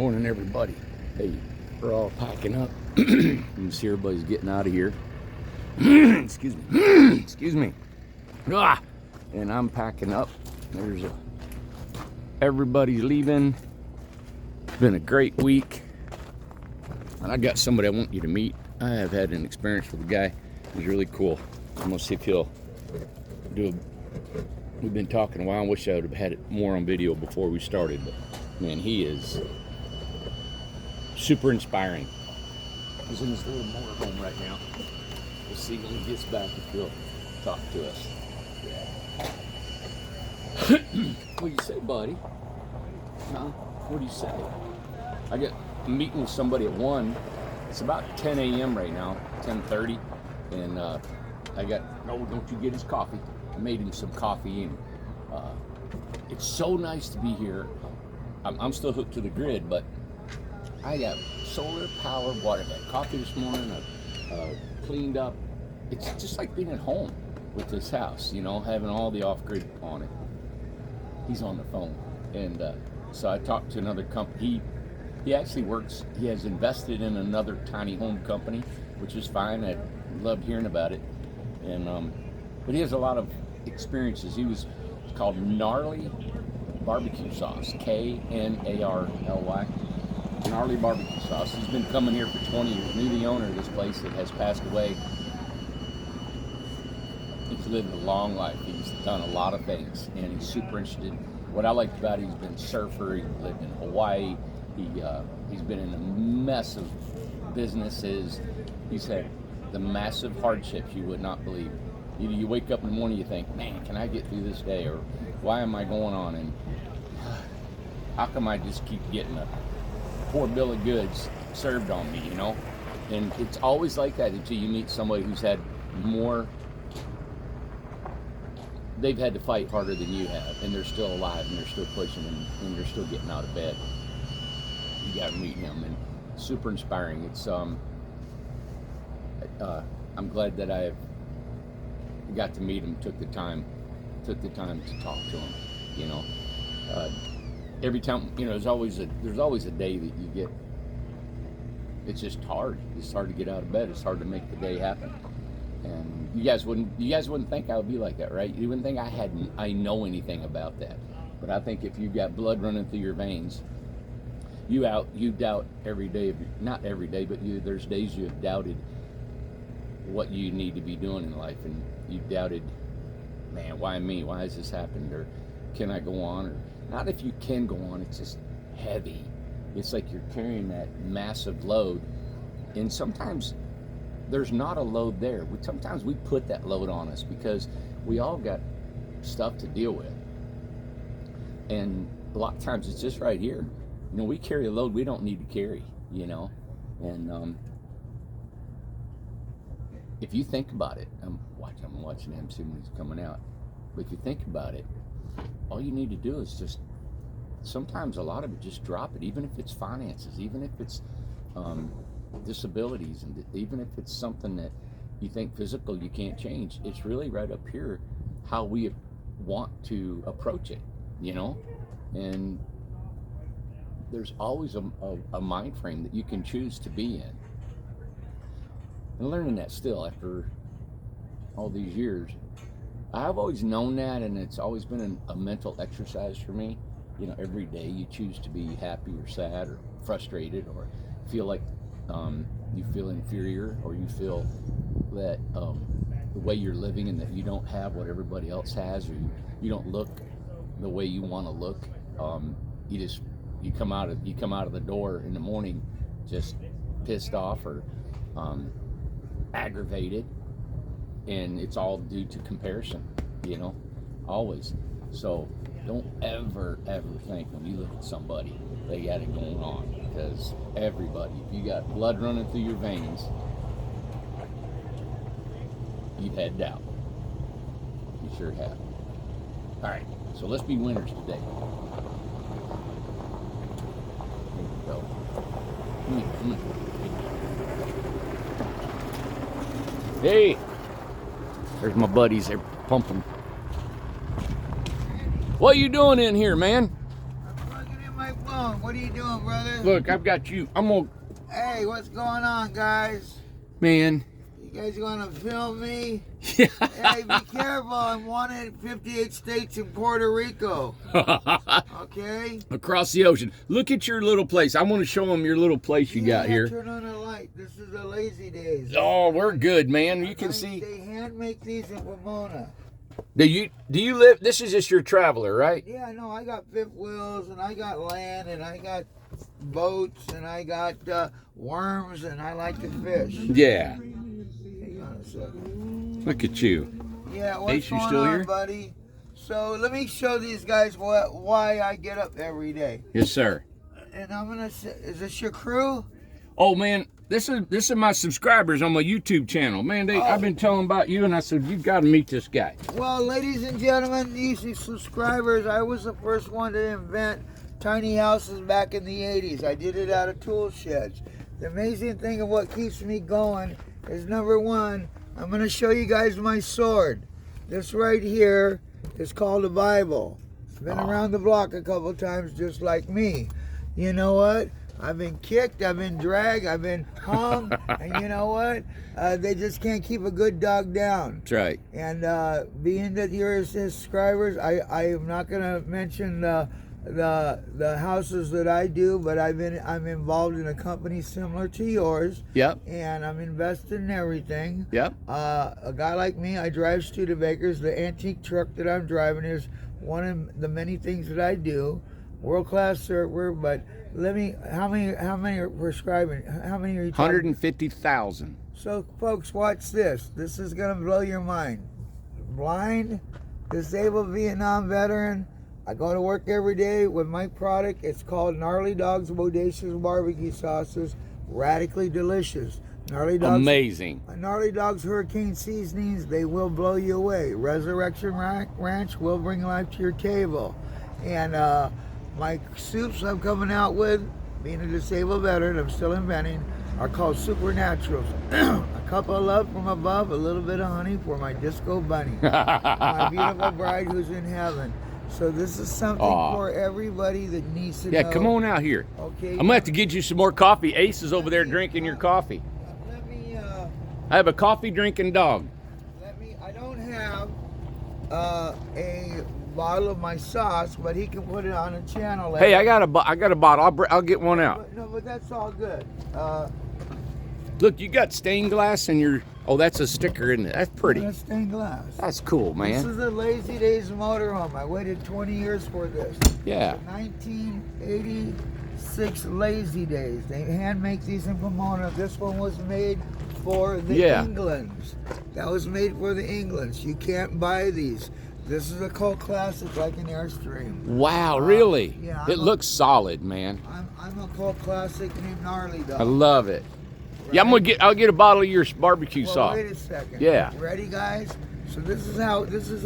Morning, everybody. Hey, we're all packing up. You can see everybody's getting out of here. Excuse me. Excuse me. And I'm packing up. Everybody's leaving. It's been a great week. And I got somebody I want you to meet. I have had an experience with a guy. He's really cool. I'm gonna see if he'll do. We've been talking a while. I wish I would have had it more on video before we started, but man, he is super inspiring. He's in his little motorhome right now. We'll see when he gets back if he'll talk to us. What do you say, buddy? Huh? What do you say? I got a meeting with somebody at 1. It's about 10 a.m. right now, 10:30, and I got, no, don't you get his coffee. I made him some coffee, and it's so nice to be here. I'm still hooked to the grid, but I got solar powered water. I got coffee this morning. I cleaned up. It's just like being at home with this house, you know, having all the off-grid on it. He's on the phone, and so I talked to another company. He actually works. He has invested in another tiny home company, which is fine. I loved hearing about it, and but he has a lot of experiences. It's called Gnarly Barbecue Sauce, Knarly. Gnarly Barbecue Sauce. He's been coming here for 20 years. Knew the owner of this place that has passed away. He's lived a long life. He's done a lot of things, and he's super interested. What I liked about it, he's been a surfer. He lived in Hawaii. He's been in a mess of businesses. He's had the massive hardships you would not believe. You wake up in the morning, you think, man, can I get through this day? Or why am I going on? And how come I just keep getting a poor bill of goods served on me, you know? And it's always like that until you meet somebody who's had more. They've had to fight harder than you have, and they're still alive, and they're still pushing, and they're still getting out of bed. You got to meet him, and super inspiring. It's I'm glad that I got to meet him. Took the time to talk to him. You know, every time, you know, there's always a day that you get. It's just hard. It's hard to get out of bed. It's hard to make the day happen. And you guys wouldn't think I would be like that, right? You wouldn't think I know anything about that. But I think if you've got blood running through your veins, you doubt every day not every day, but there's days you have doubted what you need to be doing in life, and you doubted, man, why me? Why has this happened? Or can I go on? Or not if you can go on, it's just heavy. It's like you're carrying that massive load, and sometimes there's not a load there. Sometimes we put that load on us because we all got stuff to deal with. And a lot of times it's just right here. You know, we carry a load we don't need to carry, you know. And if you think about it, I'm watching him see when he's coming out. But if you think about it, all you need to do is just, sometimes a lot of it, just drop it, even if it's finances, even if it's disabilities, and even if it's something that you think physical you can't change. It's really right up here how we want to approach it, you know. And there's always a mind frame that you can choose to be in, and learning that still after all these years. I've always known that, and it's always been a mental exercise for me. You know, every day you choose to be happy or sad or frustrated, or feel like you feel inferior, or you feel that the way you're living and that you don't have what everybody else has, or you don't look the way you want to look. You come out of the door in the morning just pissed off or aggravated, and it's all due to comparison, you know, always. So don't ever think when you look at somebody they got it going on, because everybody, if you got blood running through your veins, you've had doubt. You sure have. All right, so let's be winners today. There we go. Come on. Hey, there's my buddies. They're pumping. What are you doing in here, man? I'm plugging in my T-Bone, what are you doing, brother? Look, I've got you. I'm gonna. Hey, what's going on, guys? Man. You guys gonna film me? Yeah. Hey, be careful. I'm wanted in 58 states in Puerto Rico. Okay? Across the ocean. Look at your little place. I want to show them your little place you got here. Turn on the light. This is the Lazy Days. Oh, we're good, man. You can see. They hand make these in Pomona. Do you live? This is just your traveler, right? Yeah, I know. I got fifth wheels, and I got land, and I got boats, and I got worms, and I like to fish. Yeah. Hang on a second. Look at you. Yeah, what's Ace, you going still on, here? buddy? So let me show these guys why I get up every day. Yes, sir. And I'm gonna say, is this your crew? Oh man, this is my subscribers on my YouTube channel. Man, I've been telling about you, and I said you got to meet this guy. Well, ladies and gentlemen, these subscribers, I was the first one to invent tiny houses back in the 80s. I did it out of tool sheds. The amazing thing of what keeps me going is, number one, I'm going to show you guys my sword. This right here is called the Bible. It's been around the block a couple times just like me. You know what? I've been kicked, I've been dragged, I've been hung, and you know what? They just can't keep a good dog down. That's right. And being that you're subscribers, I am not going to mention the houses that I do, but I'm involved in a company similar to yours. Yep. And I'm invested in everything. Yep. A guy like me, I drive Studebakers. The antique truck that I'm driving is one of the many things that I do. World-class server, but how many are prescribing? How many are you talking? 150,000. So, folks, watch this. This is going to blow your mind. Blind, disabled Vietnam veteran. I go to work every day with my product. It's called Gnarly Dogs Bodacious Barbecue Sauces. Radically delicious. Gnarly Dogs. Amazing. Gnarly Dogs Hurricane Seasonings, they will blow you away. Resurrection Ranch will bring life to your table. And my soups I'm coming out with, being a disabled veteran, I'm still inventing, are called Supernaturals. A cup of love from above, a little bit of honey for my disco bunny. My beautiful bride who's in heaven. So this is something for everybody that needs to know. Yeah, come on out here. Okay. I'm going to have to get you some more coffee. Ace is over there drinking your coffee. Let me, I have a coffee drinking dog. I don't have a bottle of my sauce, but he can put it on a channel. Hey, I got a bottle. I'll get one out. But that's all good. Look, you got stained glass in your. Oh, that's a sticker, isn't it? That's pretty. That's stained glass. That's cool, man. This is the Lazy Days motorhome. I waited 20 years for this. Yeah. 1986 Lazy Days. They hand make these in Pomona. This one was made for the Englands. That was made for the Englands. You can't buy these. This is a cult classic, like an Airstream. Wow, really? Yeah. It looks solid, man. I'm a cult classic named Gnarly Dog. I love it. Right? Yeah, I'll get a bottle of your barbecue sauce. Wait a second. Yeah. Ready, guys? So this is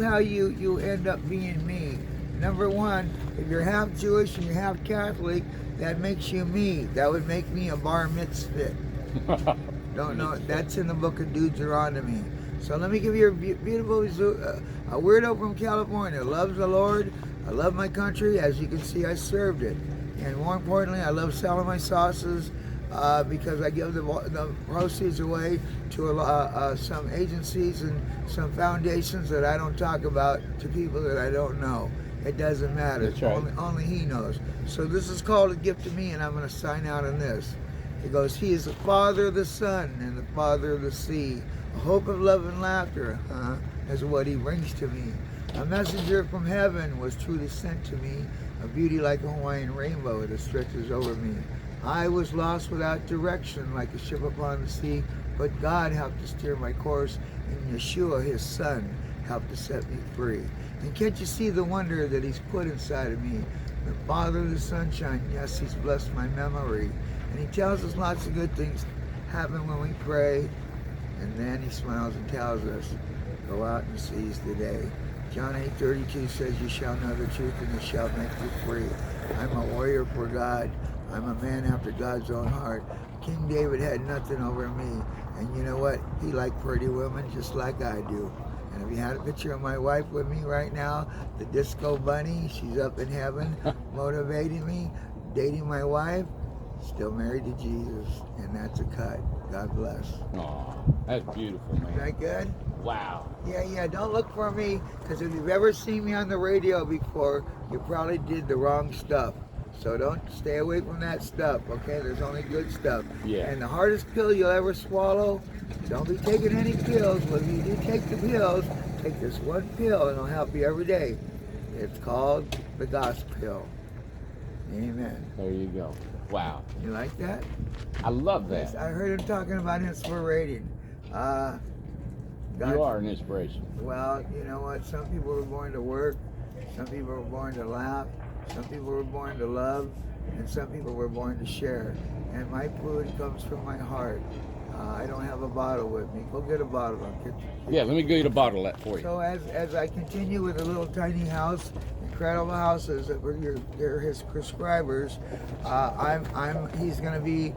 how you end up being me. Number one, if you're half Jewish and you're half Catholic, that makes you me. That would make me a bar mitzvah. Don't know. That's in the book of Deuteronomy. So let me give you a beautiful a weirdo from California. Loves the Lord. I love my country. As you can see, I served it. And more importantly, I love selling my sauces because I give the proceeds away to some agencies and some foundations that I don't talk about to people that I don't know. It doesn't matter. That's right. Only He knows. So this is called a gift to me, and I'm going to sign out on this. It goes, He is the Father of the Sun and the Father of the Sea. A hope of love and laughter is what He brings to me. A messenger from heaven was truly sent to me, a beauty like a Hawaiian rainbow that stretches over me. I was lost without direction like a ship upon the sea, but God helped to steer my course, and Yeshua, His Son, helped to set me free. And can't you see the wonder that He's put inside of me? The Father of the sunshine, yes, He's blessed my memory. And He tells us lots of good things happen when we pray. And then He smiles and tells us, go out and seize the day. John 8:32 says, you shall know the truth and it shall make you free. I'm a warrior for God. I'm a man after God's own heart. King David had nothing over me. And you know what? He liked pretty women just like I do. And if you had a picture of my wife with me right now, the disco bunny, she's up in heaven, motivating me, dating my wife, still married to Jesus, and that's a cut. God bless. Aw, that's beautiful, Is man. that good? Wow. Yeah, don't look for me, because if you've ever seen me on the radio before, you probably did the wrong stuff. So don't stay away from that stuff, okay? There's only good stuff. Yeah. And the hardest pill you'll ever swallow, don't be taking any pills, but if you do take the pills, take this one pill and it'll help you every day. It's called the gospel. Amen. There you go. Wow. You like that? I love Yes, that. I heard him talking about inspiration. God, You are an inspiration. Well, you know what? Some people were born to work, some people were born to laugh, some people were born to love, and some people were born to share. And my food comes from my heart. I don't have a bottle with me. Go get a bottle. Yeah, let me go get a bottle of that for you. So as I continue with a little tiny house, incredible houses that were they're his prescribers, he's going to be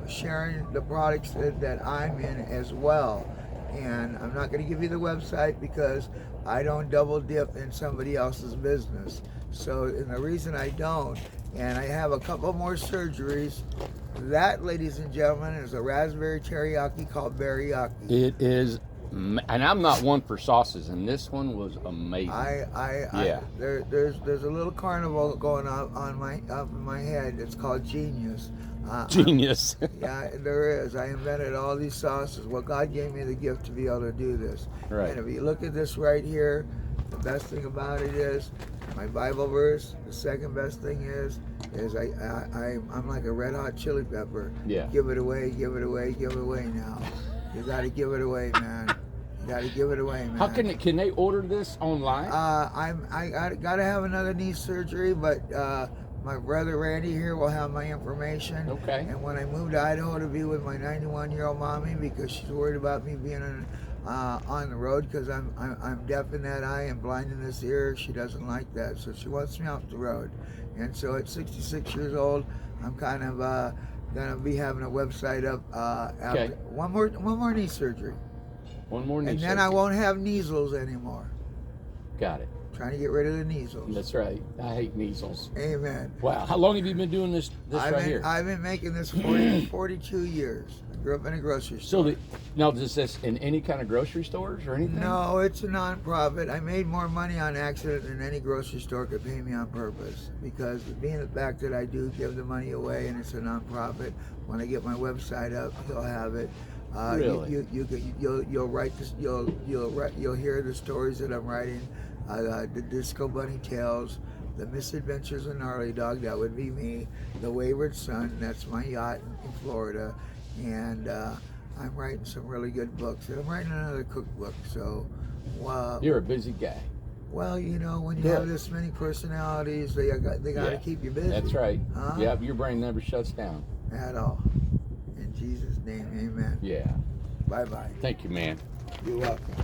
sharing the products that I'm in as well. And I'm not going to give you the website because I don't double dip in somebody else's business. So, and the reason I don't, and I have a couple more surgeries. That, ladies and gentlemen, is a raspberry teriyaki called Berryaki. It is, and I'm not one for sauces, and this one was amazing. Yeah. There's a little carnival going on up in my head. It's called Genius. Genius. Yeah, there is. I invented all these sauces. Well, God gave me the gift to be able to do this. Right. And if you look at this right here, the best thing about it is my Bible verse. The second best thing is I'm like a red hot chili pepper. Yeah. Give it away, give it away, give it away now. You got to give it away, man. You got to give it away, man. How can they order this online? I gotta have another knee surgery, but my brother Randy here will have my information. Okay. And when I move to Idaho to be with my 91-year-old mommy, because she's worried about me being on the road, because I'm deaf in that eye and blind in this ear, she doesn't like that, so she wants me off the road. And so at 66 years old, I'm kind of gonna be having a website up after Okay. one more knee surgery. One more knee And then I surgery. won't have measles anymore. Got it. Trying to get rid of the measles. That's right. I hate measles. Amen. Wow. How long have you been doing this here? I've been making this 42 years. I grew up in a grocery So store. now is this in any kind of grocery stores or anything? No, it's a non-profit. I made more money on accident than any grocery store could pay me on purpose, because being the fact that I do give the money away and it's a non-profit, when I get my website up, you'll have it. Really? You'll write this. You'll hear the stories that I'm writing. The Disco Bunny Tales, The Misadventures of Gnarly Dog, that would be me. The Wayward Son, that's my yacht in Florida. And I'm writing some really good books. And I'm writing another cookbook. So, You're a busy guy. well, you know, when you Good. have this many personalities, they got to Yeah. keep you busy. That's right. Huh? Yeah, your brain never shuts down. At all. In Jesus' name, amen. Yeah. Bye-bye. Thank you, man. You're welcome.